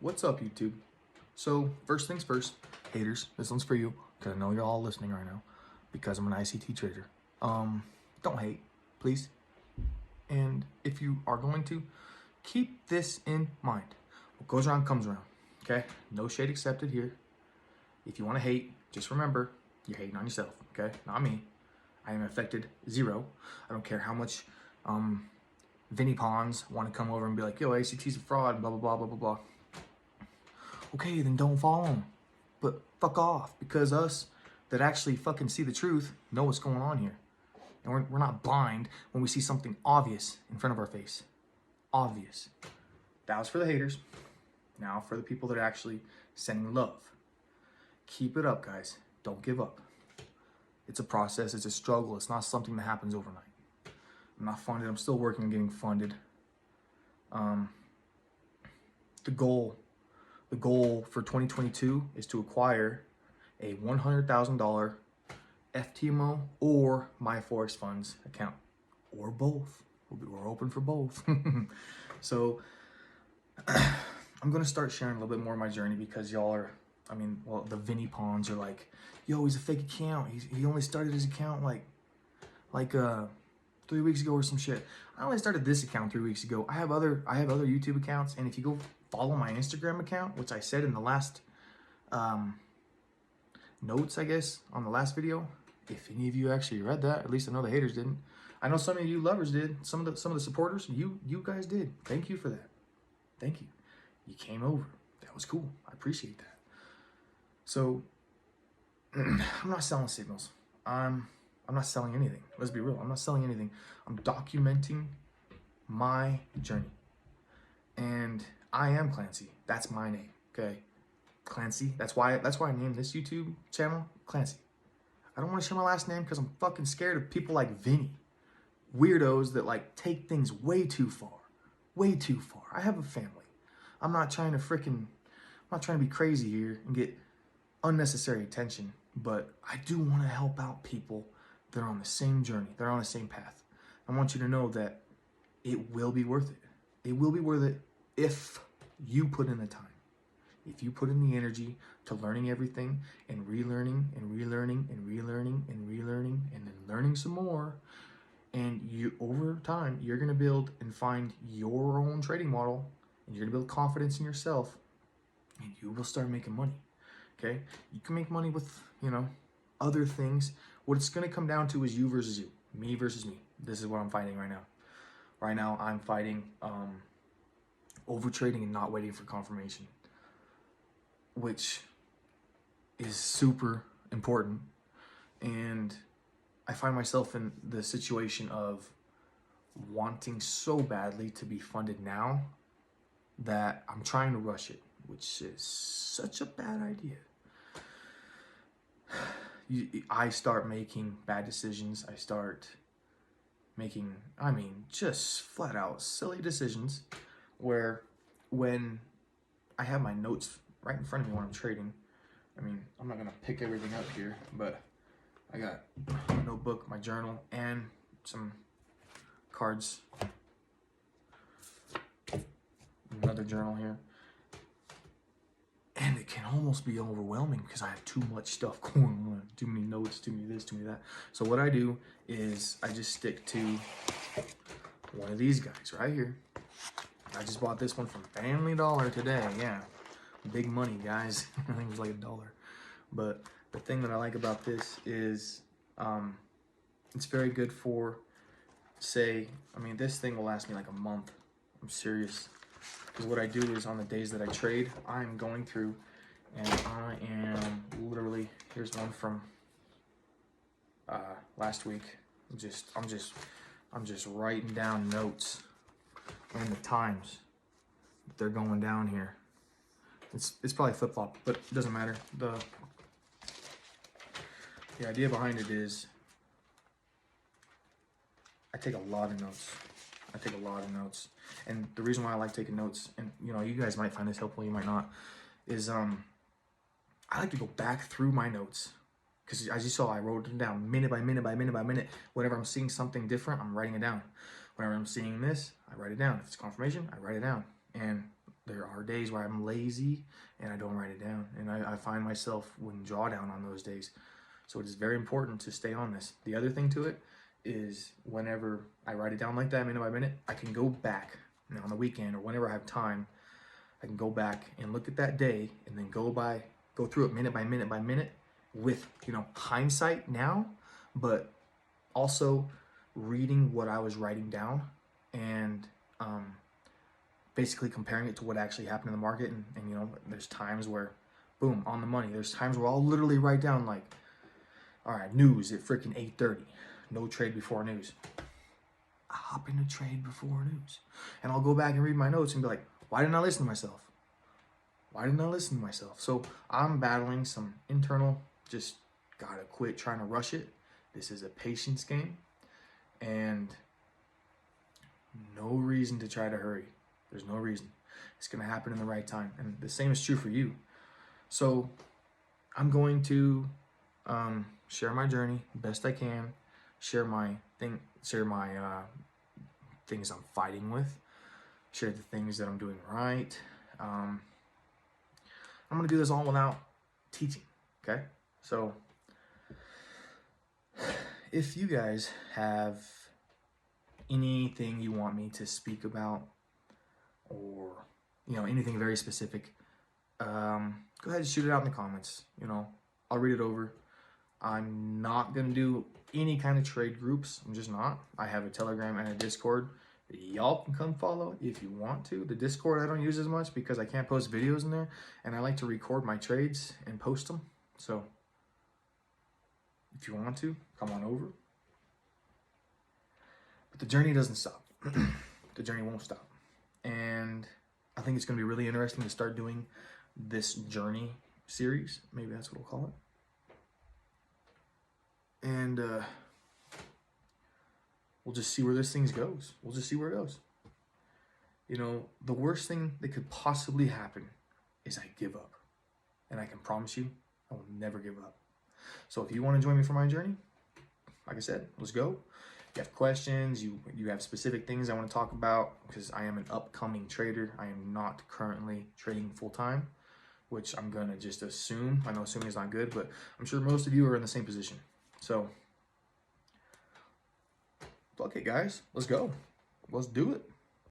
What's up, YouTube? So, first things first, haters, this one's for you, because I know you're all listening right now, because I'm an ICT trader. Don't hate, please. And if you are going to, keep this in mind. What goes around comes around, okay? No shade accepted here. If you want to hate, just remember, you're hating on yourself, okay? Not me. I am affected zero. I don't care how much Vinny Pons want to come over and be like, yo, ACT's a fraud, blah, blah, blah, blah, blah, blah. Okay, then don't follow them. But fuck off, because us that actually fucking see the truth know what's going on here. And we're not blind when we see something obvious in front of our face. Obvious. That was for the haters. Now for the people that are actually sending love. Keep it up, guys. Don't give up. It's a process. It's a struggle. It's not something that happens overnight. I'm not funded. I'm still working on getting funded. The goal for 2022 is to acquire a $100,000 FTMO or MyForex Funds account, or both. We're open for both. So I'm gonna start sharing a little bit more of my journey, because y'all are, the Vinny Pawns are like, yo, he's a fake account. He only started his account like 3 weeks ago or some shit. I only started this account 3 weeks ago. I have other YouTube accounts, and if you go follow my Instagram account, which I said in the last notes, I guess, on the last video, if any of you actually read that, at least I know the haters didn't. I know some of you lovers did. Some of the supporters, you guys did. Thank you for that. Thank you. You came over. That was cool. I appreciate that. So I'm not selling signals. I'm not selling anything. Let's be real. I'm not selling anything. I'm documenting my journey. And I am Clancy. That's my name. Okay. Clancy. That's why I named this YouTube channel Clancy. I don't want to share my last name because I'm fucking scared of people like Vinny. Weirdos that like take things way too far. Way too far. I have a family. I'm not trying to be crazy here and get unnecessary attention, but I do want to help out people that are on the same journey. They're on the same path. I want you to know that it will be worth it. It will be worth it if you put in the time. If you put in the energy to learning everything and relearning and relearning and relearning and relearning and then learning some more, and you over time you're gonna build and find your own trading model, and you're gonna build confidence in yourself, and you will start making money. Okay, you can make money with other things. What it's gonna come down to is you versus you, me versus me. This is what I'm fighting right now. Right now I'm fighting over trading and not waiting for confirmation, which is super important. And I find myself in the situation of wanting so badly to be funded now that I'm trying to rush it, which is such a bad idea. I start making bad decisions. I start making, just flat out silly decisions, where when I have my notes right in front of me when I'm trading, I'm not gonna pick everything up here, but I got my notebook, my journal, and some cards. Another journal here. And it can almost be overwhelming because I have too much stuff going on. Too many notes, too many this, too many that. So what I do is I just stick to one of these guys right here. I just bought this one from Family Dollar today. Yeah, big money, guys. I think it was like $1. But the thing that I like about this is it's very good for, say, this thing will last me like a month. I'm serious. Because what I do is on the days that I trade, I'm going through and I am literally, here's one from last week. I'm just writing down notes and the times that they're going down here. It's probably flip-flop, but it doesn't matter. The idea behind it is I take a lot of notes. And the reason why I like taking notes, and you guys might find this helpful, you might not, is I like to go back through my notes. Because as you saw, I wrote them down minute by minute by minute by minute. Whenever I'm seeing something different, I'm writing it down. Whenever I'm seeing this, I write it down. If it's confirmation, I write it down. And there are days where I'm lazy and I don't write it down. And I find myself in drawdown on those days. So it is very important to stay on this. The other thing to it is whenever I write it down like that, minute by minute, I can go back on the weekend or whenever I have time. I can go back and look at that day and then go through it minute by minute by minute with, you know, hindsight now, but also reading what I was writing down and basically comparing it to what actually happened in the market. And you know, there's times where, boom, on the money. There's times where I'll literally write down like, all right, news at freaking 8:30. No trade before news. I hop into trade before news. And I'll go back and read my notes and be like, why didn't I listen to myself? Why didn't I listen to myself? So I'm battling some internal, just gotta quit trying to rush it. This is a patience game. And no reason to try to hurry. There's no reason. It's gonna happen in the right time. And the same is true for you. So I'm going to share my journey best I can, share my things I'm fighting with, share the things that I'm doing right. I'm gonna do this all without teaching, okay? So if you guys have anything you want me to speak about, or you know, anything very specific, go ahead and shoot it out in the comments. You know, I'll read it over. I'm not gonna do any kind of trade groups. I'm just not. I have a Telegram and a Discord. Y'all can come follow if you want to. The Discord I don't use as much because I can't post videos in there, and I like to record my trades and post them. So if you want to, come on over. But the journey doesn't stop. The journey won't stop. And I think it's going to be really interesting to start doing this journey series. Maybe that's what we'll call it. And we'll just see where this thing goes. We'll just see where it goes. You know, the worst thing that could possibly happen is I give up. And I can promise you, I will never give up. So if you want to join me for my journey, like I said, let's go. You have questions, you have specific things I want to talk about, because I am an upcoming trader. I am not currently trading full-time, which I'm going to just assume. I know assuming is not good, but I'm sure most of you are in the same position. So, fuck it, guys. Let's go. Let's do it.